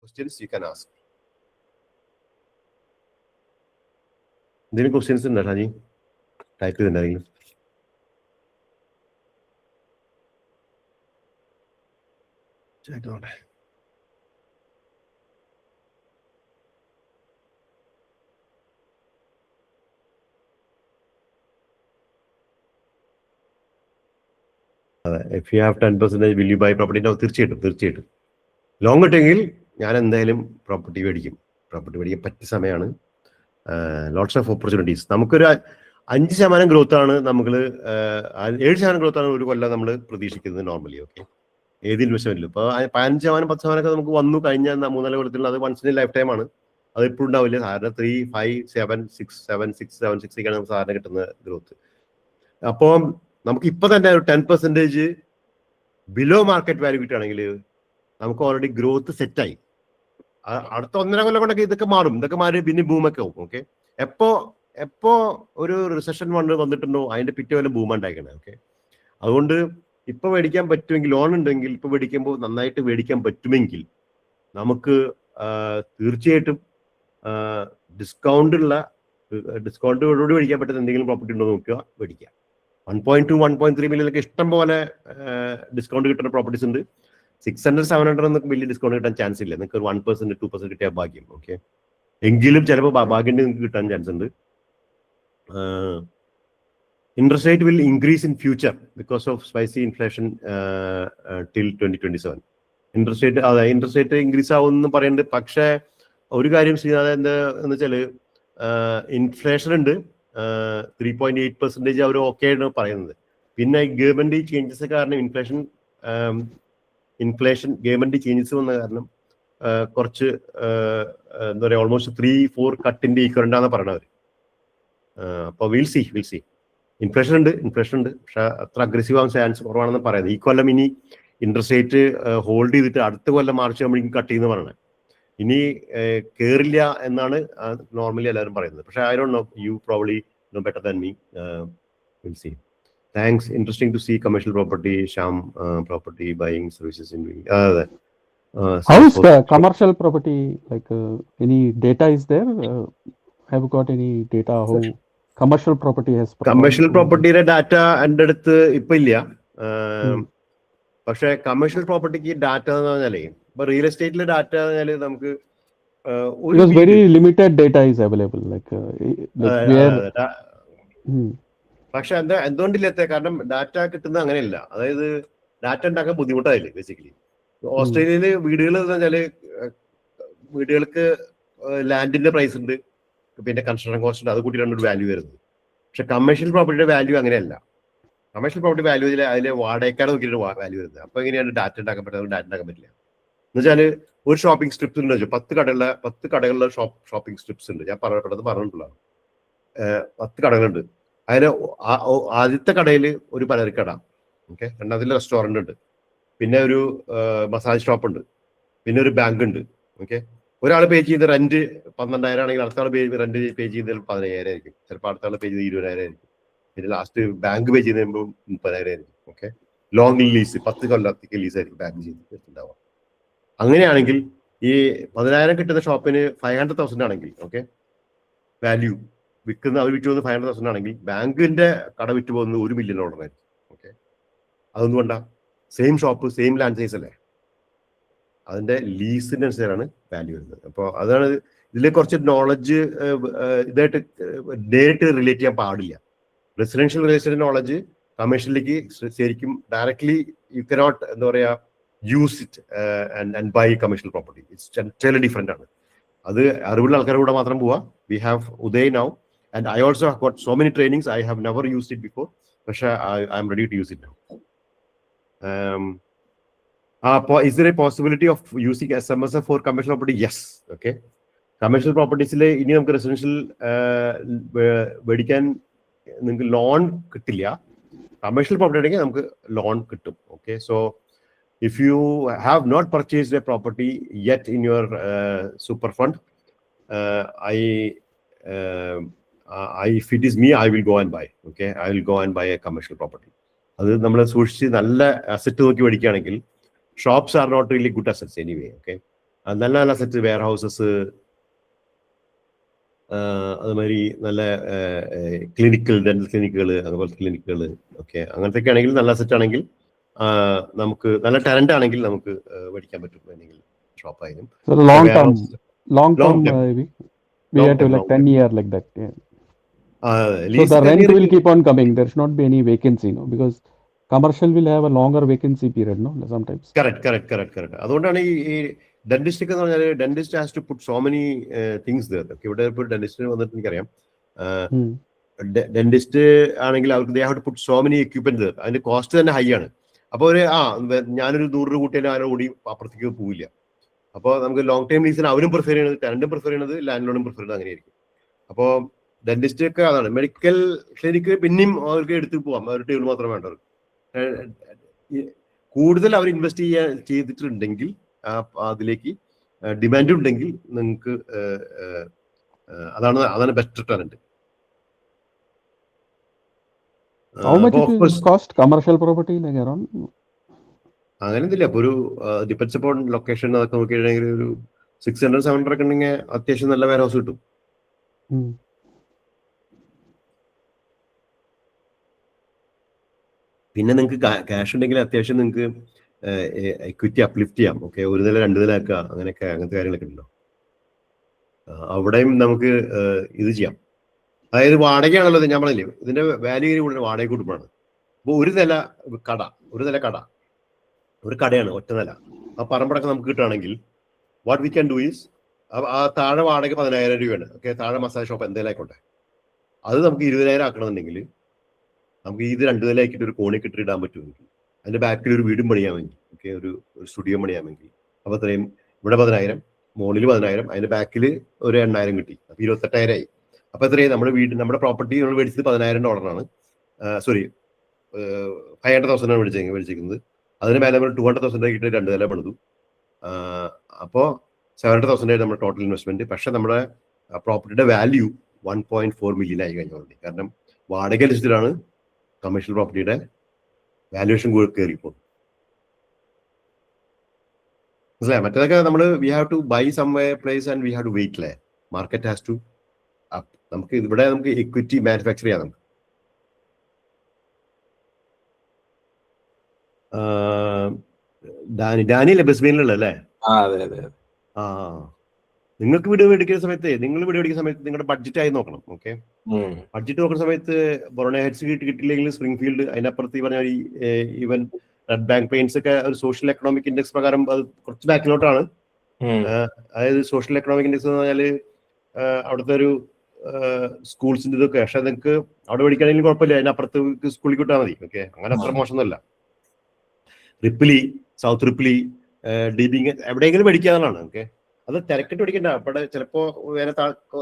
questions you can ask. Any questions in Raji? Type in the check out. If you have 10%, will you buy property now? 30. Longer tail, ഞാൻ എന്തായാലും property മേടിക്കും. Property മേടിക്കാൻ പറ്റിയ സമയമാണ്. Lots of opportunities. നമുക്കൊരു 5% growth ആണ്, നമ്മൾ 7% growth ആണ് ഒരു കൊല്ലം നമ്മൾ പ്രതീക്ഷിക്കുന്നത് നോർമലി. ഓക്കെ, ഏത് ഇൻവെസ്റ്റ്മെന്റിലും ഇപ്പോൾ 15%, 10% ഒക്കെ നമുക്ക് വന്നു കഴിഞ്ഞ 3-4 കൊല്ലത്തിൽ അത് വൺസ് ഇൻ ലൈഫ് ടൈം ആണ്. അത് എപ്പോഴും ഉണ്ടാവില്ല. സാധാരണ 3, 5, 7, 6, 7, 6 ഒക്കെയാണ് നമുക്ക് സാധാരണ കിട്ടുന്ന ഗ്രോത്ത്. അപ്പോൾ നമുക്ക് ഇപ്പൊ തന്നെ ഒരു 10% ബിലോ മാർക്കറ്റ് വാല്യൂ കിട്ടുകയാണെങ്കിൽ നമുക്ക് ഓൾറെഡി ഗ്രോത്ത് സെറ്റായി. അടുത്ത 1.5 കൊല്ലം കൊണ്ടൊക്കെ ഇതൊക്കെ മാറി പിന്നെ ബൂമൊക്കെ ആവും. ഓക്കെ, എപ്പോ ഒരു റിസഷൻ വന്നിട്ടുണ്ടോ അതിന്റെ പിറ്റേ വല്ല ബൂമ ഉണ്ടായിക്കണേ. ഓക്കെ, അതുകൊണ്ട് ഇപ്പൊ മേടിക്കാൻ പറ്റുമെങ്കിൽ, ലോൺ ഉണ്ടെങ്കിൽ ഇപ്പൊ മേടിക്കുമ്പോൾ നന്നായിട്ട് മേടിക്കാൻ പറ്റുമെങ്കിൽ നമുക്ക് തീർച്ചയായിട്ടും ഡിസ്കൗണ്ടോടുകൂടി മേടിക്കാൻ പറ്റുന്ന എന്തെങ്കിലും പ്രോപ്പർട്ടി ഉണ്ടോ നോക്കുക, മേടിക്കുക. 1.2, 1.3 മില്യണിലൊക്കെ ഇഷ്ടം പോലെ ഡിസ്കൗണ്ട് കിട്ടുന്ന പ്രോപ്പർട്ടീസ് ഉണ്ട്. 600, 700 എന്നൊക്കെ വലിയ ഡിസ്കൗണ്ട് കിട്ടാൻ ചാൻസ് ഇല്ല. നിങ്ങൾക്ക് ഒരു 1%, 2% കിട്ടിയ ഭാഗ്യം. ഓക്കെ, എങ്കിലും ചിലപ്പോൾ ഭാഗ്യം നിങ്ങൾക്ക് കിട്ടാൻ ചാൻസ് ഉണ്ട്. Interest rate will increase in future because of spicy inflation till 2027. Interest rate increase ആവുമെന്ന് പറയുന്നുണ്ട്. പക്ഷേ ഒരു കാര്യം എന്താ എന്ന് വെച്ചാൽ ഇൻഫ്ലേഷൻ ഉണ്ട്, 3.8% അവർ ഓക്കെ ആണ് പറയുന്നത്. പിന്നെ ഗവൺമെന്റ് ചേഞ്ചസ് കാരണം ഇൻഫ്ലേഷൻ ഗവൺമെന്റ് ചേഞ്ചസ് വന്ന കാരണം കുറച്ച് എന്താ പറയുക, ഓൾമോസ്റ്റ് 3-4 കട്ടിന്റെ ഈക്വലന്റ് ആണെന്ന് പറയണവർ. അപ്പോൾ വിൽ സി ഇൻഫ്ലേഷൻ ഉണ്ട്. പക്ഷെ അത്ര അഗ്രസീവ് ആവാൻ ചാൻസ് കുറവാണെന്ന് പറയുന്നത്. ഈ കൊല്ലം ഇനി ഇൻട്രസ്റ്റ് റേറ്റ് ഹോൾഡ് ചെയ്തിട്ട് അടുത്ത കൊല്ലം മാർച്ച് ആകുമ്പോഴേക്കും കട്ട് ചെയ്യുന്ന പറയണത്. ഇനി കയറില്ല എന്നാണ് നോർമലി എല്ലാവരും പറയുന്നത്. പക്ഷെ I don't know, you probably know better than me. Will see. Thanks. Interesting to see commercial property, Sham, property buying services in. How is the commercial property? Like any data is there? Have you got any data how commercial property has? Commercial property data എൻ്റെ അടുത്ത് ഇപ്പൊ ഇല്ല. പക്ഷെ commercial പ്രോപ്പർട്ടിക്ക് data എന്ന് പറഞ്ഞാലേ, ഇപ്പൊ real എസ്റ്റേറ്റിലെ data എന്ന് പറഞ്ഞാല് നമുക്ക് very limited data is available. പക്ഷെ എന്തുകൊണ്ടില്ലാത്ത കാരണം ഡാറ്റ കിട്ടുന്നത് അങ്ങനെയല്ല. അതായത് ഡാറ്റ ഉണ്ടാക്കാൻ ബുദ്ധിമുട്ടായില്ലേ ബേസിക്കലി. ഓസ്ട്രേലിയയില് വീടുകൾ എന്ന് വെച്ചാല് വീടുകൾക്ക് ലാൻഡിന്റെ പ്രൈസ് ഉണ്ട്, പിന്നെ കൺസ്ട്രക്ഷൻ കോസ്റ്റ് ഉണ്ട്, അത് കൂട്ടിയിട്ടാണ് ഒരു വാല്യൂ വരുന്നത്. പക്ഷെ കമേഴ്ഷ്യൽ പ്രോപ്പർട്ടിയുടെ വാല്യൂ അങ്ങനെയല്ല. കമേഴ്ഷ്യൽ പ്രോപ്പർട്ടി വാല്യൂ അതിലെ വാടകക്കാരെ നോക്കിയിട്ട് വാല്യൂ വരുന്നത്. അപ്പൊ എങ്ങനെയാണ് ഡാറ്റ ഉണ്ടാക്കാൻ പറ്റുന്നത്? ഡാറ്റ ഉണ്ടാക്കാൻ പറ്റില്ല. എന്ന് വെച്ചാല് ഒരു ഷോപ്പിംഗ് സ്ട്രിപ്സ് ഉണ്ട്, 10 കടകളിലെ ഷോപ്പിംഗ് സ്ട്രിപ്സ് ഉണ്ട്. ഞാൻ പറഞ്ഞിട്ടുള്ള 10 കടകളുണ്ട്. അതിന് ആദ്യത്തെ കടയിൽ ഒരു പലചരക്കട, ഓക്കെ, രണ്ടാമതിൽ റെസ്റ്റോറന്റ് ഉണ്ട്, പിന്നെ ഒരു മസാജ് ഷോപ്പ് ഉണ്ട്, പിന്നെ ഒരു ബാങ്ക് ഉണ്ട്. ഓക്കെ, ഒരാൾ പേ ചെയ്ത റെന്റ് 12,000 ആണെങ്കിൽ അടുത്ത ആൾ റെന്റ് പേ ചെയ്തത് 15,000 ആയിരിക്കും. ചിലപ്പോൾ അടുത്ത ആൾ പേ ചെയ്ത് 20,000 ആയിരിക്കും. പിന്നെ ലാസ്റ്റ് ബാങ്ക് പേ ചെയ്ത് കഴിയുമ്പോൾ 30,000 ആയിരിക്കും. ഓക്കെ, ലോങ് ലീസ് 10 കൊല്ലത്തേക്ക് ലീസ് ആയിരിക്കും ബാങ്ക് ചെയ്തിട്ടുണ്ടാവുക. അങ്ങനെയാണെങ്കിൽ ഈ 10,000 കിട്ടുന്ന ഷോപ്പിന് 500,000 ആണെങ്കിൽ, ഓക്കെ, വാല്യൂ അവർ വിറ്റ് പോകുന്നത് 500,000 ആണെങ്കിൽ ബാങ്കിന്റെ കട വിറ്റ് പോകുന്നത് $1 മില്യൺ ആയിരിക്കും. ഓക്കെ, അതൊന്നും വേണ്ട, same shop same land size അല്ലേ, അതിന്റെ ലീസിന്റെ അനുസരിച്ചാണ് വാല്യൂ വരുന്നത്. അപ്പോൾ അതാണ് ഇതിലെ കുറച്ച് നോളജ് ഇതായിട്ട് നേരിട്ട് റിലേറ്റ് ചെയ്യാൻ പാടില്ല. റെസിഡൻഷ്യൽ റിയൽ എസ്റ്റേറ്റ് നോളജ് കമേഴ്ഷ്യലിലേക്ക് ശരിക്കും ഡയറക്ട്ലി യു കനോട്ട് എന്താ പറയാ use it and buy commercial property. It's entirely different ആണ്. അത് അറിവുള്ള ആൾക്കാരുടെ കൂടെ മാത്രം പോവാ. We have Uday now and I also have got so many trainings. I have never used it before, but I am ready to use it now. Is there a possibility of using SMSF for commercial property? Yes. Okay, commercial properties le ini namukku residential medican ningalku loan kittilla. Commercial property adenge namukku loan kittum. Okay, so if you have not purchased a property yet in your super fund, if it is me, I will go and buy. Okay, I will go and buy a commercial property. അത് നമ്മൾ സൂക്ഷിച്ച് നല്ല asset നോക്കി മേടിക്കുകയാണെങ്കിൽ shops are not really good assets anyway. Okay, നല്ല നല്ല set wear houses, അതുമാതിരി നല്ല ക്ലിനിക്കൽ, ഡെന്റൽ ക്ലിനിക്കുകൾ, അതുപോലത്തെ ക്ലിനിക്കുകൾ, ഓക്കെ, അങ്ങനത്തെ ആണെങ്കിൽ നല്ല സെറ്റ് ആണെങ്കിൽ നമുക്ക് നല്ല ടാലന്റ് ആണെങ്കിൽ നമുക്ക് മേടിക്കാൻ പറ്റും എന്തെങ്കിലും ഷോപ്പായാലും. So long term, we have to like 10 year like that. Yeah. So the rent will keep on coming. There should not be any vacancy, no, because commercial will have a longer vacancy period, no, sometimes. Correct. അതുകൊണ്ടാണ് ഈ dentist എന്ന് പറഞ്ഞാൽ dentist has to put so many things there. ഇവിടെ ഇപ്പോൾ dentist വന്നിട്ട് എനിക്കറിയാം, dentist ആണെങ്കിൽ അവർക്ക് they have to put so many equipment. അതിന്റെ കോസ്റ്റ് തന്നെ ഹൈ ആണ്. അപ്പോൾ ഞാനൊരു 100 രൂപ കൂട്ടിയാലും ആരോ കൂടി അപ്പുറത്തേക്ക് പോവില്ല. അപ്പോൾ നമുക്ക് ലോങ് ടൈം ലീസിന് അവരും പ്രിഫർ ചെയ്യണത്, ടെനന്റും പ്രിഫർ ചെയ്യണത്, ലാൻഡ് ലോണും പ്രിഫർ ചെയ്യുന്നത് അങ്ങനെയായിരിക്കും. അപ്പോൾ ഡെന്റിസ്റ്റ് ഒക്കെ അതാണ്. മെഡിക്കൽ ക്ലിനിക്ക് പിന്നെയും അവർക്ക് എടുത്ത് പോവാം, ഒരു ടേബിൾ മാത്രം വേണ്ട. കൂടുതൽ അവർ ഇൻവെസ്റ്റ് ചെയ്തിട്ടുണ്ടെങ്കിൽ അതിലേക്ക് ഡിമാൻഡ് ഉണ്ടെങ്കിൽ നിങ്ങൾക്ക് അതാണ് better talent. How much it will cost commercial property like around? അങ്ങനെയൊന്നുമില്ല. അപ്പൊ ഒരു ഡിപ്പെൻഡ്സ് അപ്പോൺ ലൊക്കേഷൻ അതൊക്കെ നോക്കിയിട്ടുണ്ടെങ്കിൽ ഒരു 600-700 ഒക്കെ ഉണ്ടെങ്കിൽ അത്യാവശ്യം നല്ല വെയർ ഹൗസ് കിട്ടും. പിന്നെ നിങ്ങൾക്ക് ക്യാഷ് ഉണ്ടെങ്കിൽ അത്യാവശ്യം നിങ്ങൾക്ക് എക്വിറ്റി അപ്ലിഫ്റ്റ് ചെയ്യാം. ഓക്കെ, 1 നില 2 നില ആക്കുക, അങ്ങനത്തെ കാര്യങ്ങളൊക്കെ ഉണ്ടല്ലോ. അവിടെയും നമുക്ക് ഇത് ചെയ്യാം. അതായത് വാടകയാണല്ലോ ഞാൻ പറഞ്ഞില്ലേ, ഇതിന്റെ വാല്യൂ കൂടുതൽ വാടക കൂടുമ്പോഴാണ്. അപ്പോൾ ഒരു നില കട ഒരു കടയാണ്, ഒറ്റ നില. ആ പറമ്പടക്കം നമുക്ക് കിട്ടുകയാണെങ്കിൽ what we can do is, ആ താഴെ വാടക 10,000 രൂപയാണ്. ഓക്കെ, താഴെ മസാല ഷോപ്പ് എന്തെങ്കിലും ആയിക്കോട്ടെ, അത് നമുക്ക് 20,000 ആക്കണമെന്നുണ്ടെങ്കിൽ നമുക്ക് ഇത് 2 നില ആക്കിയിട്ട് ഒരു കോണി കെട്ടിടാൻ പറ്റുമെങ്കിൽ, അതിന്റെ ബാക്കിൽ ഒരു വീടും പണിയാമെങ്കിൽ, ഓക്കെ, ഒരു സ്റ്റുഡിയോ പണിയാമെങ്കിൽ, അപ്പോൾ അത്രയും ഇവിടെ 10,000, മുകളിൽ 10,000, അതിന്റെ ബാക്കിൽ ഒരു 8,000 കിട്ടി. അപ്പൊ 28,000 ആയി. അപ്പൊ എത്രയും നമ്മുടെ പ്രോപ്പർട്ടി നമ്മൾ മേടിച്ചത് $10,000 സോറി 500,000 മേടിച്ചിരിക്കുന്നത്. അതിന് മേലെ നമ്മൾ 200,000 ആക്കിയിട്ട് 2 നില പണിതു. അപ്പോൾ 700,000 നമ്മുടെ ടോട്ടൽ ഇൻവെസ്റ്റ്മെന്റ്. പക്ഷെ നമ്മുടെ പ്രോപ്പർട്ടിയുടെ വാല്യൂ 1.4 million ആയി കഴിഞ്ഞു ഓൾറെഡി. കാരണം വാടക ലിസ്റ്റിലാണ് കമേഴ്ഷ്യൽ പ്രോപ്പർട്ടിയുടെ വാല്യുവേഷൻ കയറിപ്പോൾ. മനസ്സിലായി? മറ്റേതൊക്കെ നമ്മൾ we have to buy some way place and we have to wait. അല്ലേ, മാർക്കറ്റ് ഹാസ് ടു അപ്പ്. നമുക്ക് എക്വിറ്റി മാനുഫാക്ചർ ചെയ്യാം. നമുക്ക് ഡാനിയല്ലേ ബസ്ബെയിനിലുള്ള അല്ലേ? നിങ്ങൾക്ക് വീട് മേടിക്കുന്ന സമയത്ത് നിങ്ങളുടെ ബഡ്ജറ്റ് ആയി നോക്കണം. ഓക്കെ, ബഡ്ജറ്റ് നോക്കുന്ന സമയത്ത് ബൊറോണ ഹെഡ്സ് കിട്ടിയില്ലെങ്കിൽ സ്പ്രിംഗ്ഫീൽഡ്, അതിനപ്പുറത്ത് ഈ പറഞ്ഞ ഈവൻ റെഡ് ബാങ്ക് പെയിന്റ്സ് ഒക്കെ ഒരു സോഷ്യൽ എക്കണോമിക് ഇൻഡെക്സ് പ്രകാരം അത് കുറച്ച് ബാക്കിലോട്ടാണ്. അതായത് സോഷ്യൽ എക്കണോമിക് ഇൻഡെക്സ് എന്ന് പറഞ്ഞാൽ അവിടുത്തെ ഒരു സ്കൂൾസിന്റെ ഇതൊക്കെ. പക്ഷെ നിങ്ങൾക്ക് അവിടെ പഠിക്കുകയാണെങ്കിൽ കുഴപ്പമില്ല, അതിനപ്പുറത്ത് സ്കൂളിൽ കിട്ടാൽ മതി. ഓക്കെ, അങ്ങനെ അത്ര മോശമൊന്നുമല്ല. റിപ്ലി, സൗത്ത് റിപ്ലി, ഡീബിങ് എവിടെയെങ്കിലും പഠിക്കാന്നുള്ളതാണ്. ഓക്കെ, അത് തിരക്കിട്ട് പഠിക്കണ്ട. അവിടെ ചിലപ്പോ വേറെ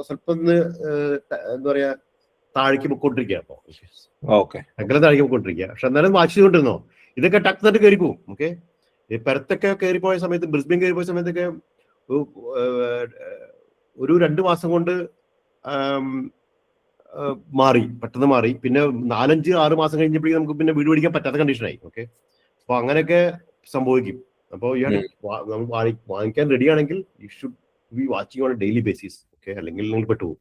സ്വല്പം ഒന്ന് എന്താ പറയാ താഴേക്ക് പൊക്കോണ്ടിരിക്കുക. അപ്പൊ അങ്ങനെ താഴേക്ക് പൊക്കോണ്ടിരിക്കുക. പക്ഷെ എന്നാലും വാച്ച് ചെയ്തോണ്ടിരുന്നോ, ഇതൊക്കെ ടക്ക് തട്ട് കയറി പോകും. ഓക്കെ, ഈ പെർത്തൊക്കെ കയറിപ്പോയ സമയത്ത്, ബ്രിസ്ബെയിൻ കയറിപ്പോയ സമയത്തൊക്കെ ഒരു 2 മാസം കൊണ്ട് പെട്ടെന്ന് മാറി. പിന്നെ 4-5-6 മാസം കഴിഞ്ഞപ്പോഴേക്കും നമുക്ക് പിന്നെ വീട് പിടിക്കാൻ പറ്റാത്ത കണ്ടീഷനായി. ഓക്കെ, അപ്പൊ അങ്ങനെയൊക്കെ സംഭവിക്കും. അപ്പോൾ വാങ്ങിക്കാൻ റെഡി ആണെങ്കിൽ you should be watching on A daily basis. Okay, അല്ലെങ്കിൽ നിങ്ങൾ പെട്ടുപോകും.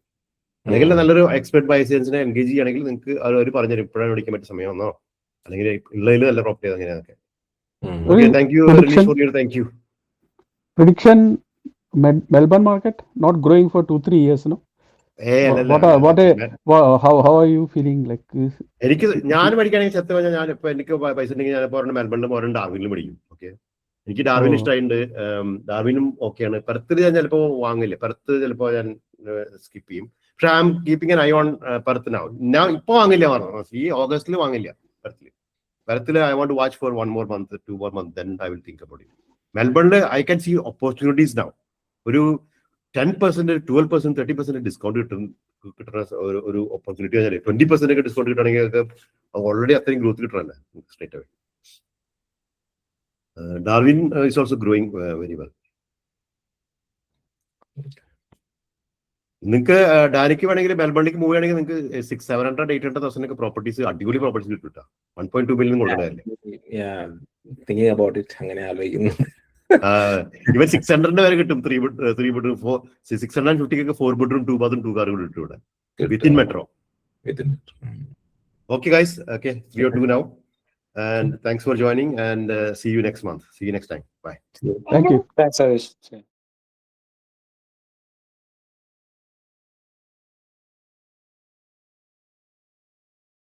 അല്ലെങ്കിൽ നല്ലൊരു എക്സ്പെർട്ട് ബയേഴ്സിനെ എൻഗേജ് ചെയ്യുകയാണെങ്കിൽ നിങ്ങൾക്ക് അവർ പറഞ്ഞുതരും ഇപ്പോഴാണ് മേടിക്കാൻ പറ്റിയ സമയമെന്നോ, അല്ലെങ്കിൽ ഉള്ളതിൽ നല്ല പ്രോപ്പർട്ടി അങ്ങനെയൊക്കെ. Okay, thank you release. Thank you. Prediction: Melbourne market not growing for 2-3 years, no? How are you feeling like? ഞാൻ പഠിക്കുകയാണെങ്കിൽ സത്യം പറഞ്ഞാൽ ഞാനിപ്പോ എനിക്ക് പൈസ ഉണ്ടെങ്കിൽ ഞാനിപ്പോ മെൽബണിലും ഡാർവിനിലും പഠിക്കും. ഓക്കെ, എനിക്ക് ഡാർവിൻ ഇഷ്ടമായിട്ടുണ്ട്. ഡാർവിനും ഓക്കെയാണ്. പെർത്തിൽ ഞാൻ ചിലപ്പോ വാങ്ങില്ല. പെർത്ത് ചിലപ്പോ ഞാൻ സ്കിപ്പ് ചെയ്യും. പക്ഷെ I'm keeping an eye on Perth now. ഞാൻ ഇപ്പൊ വാങ്ങില്ല, പറഞ്ഞു ഈ ഓഗസ്റ്റിൽ വാങ്ങില്ല പെർത്തിൽ. I want to watch for 1 more month, 2 more month, then I will think about it. മെൽബണിൽ I can see opportunities now. ഒരു 10%, 12%, 30% ഡിസ്കൗണ്ട് കിട്ടുന്ന ഒരു ഓപ്പർച്യൂണിറ്റി. 20% ഒക്കെ ഡിസ്കൗണ്ട് കിട്ടുകയാണെങ്കിൽ ഓൾറെഡി അത്രയും ഗ്രോത്ത് കിട്ടണല്ലേ straight away. Darwin is also growing very well. നിങ്ങൾക്ക് ഡാനിക്ക് വേണമെങ്കിൽ മെൽബണിലേക്ക് മൂവ് ചെയ്യണമെങ്കിൽ നിങ്ങൾക്ക് 600,000-800,000 ഒക്കെ പ്രോപ്പർട്ടീസ്, അടിപൊളി പ്രോപ്പർട്ടീസ് കിട്ടും. 1.2 million കൊടുക്കാറില്ലേ? അങ്ങനെ ആലോചിക്കുന്നു. ഇവൻ 600 വരെ കിട്ടും. 3 bedroom 650 4 bedroom 2 bathroom 2 car കൂടി കിട്ടും ഇവിടെ within metro. Okay guys, okay, 302 now, and thanks for joining, and see you next month. See you next time. Bye. Thank you. Thanks, Harish.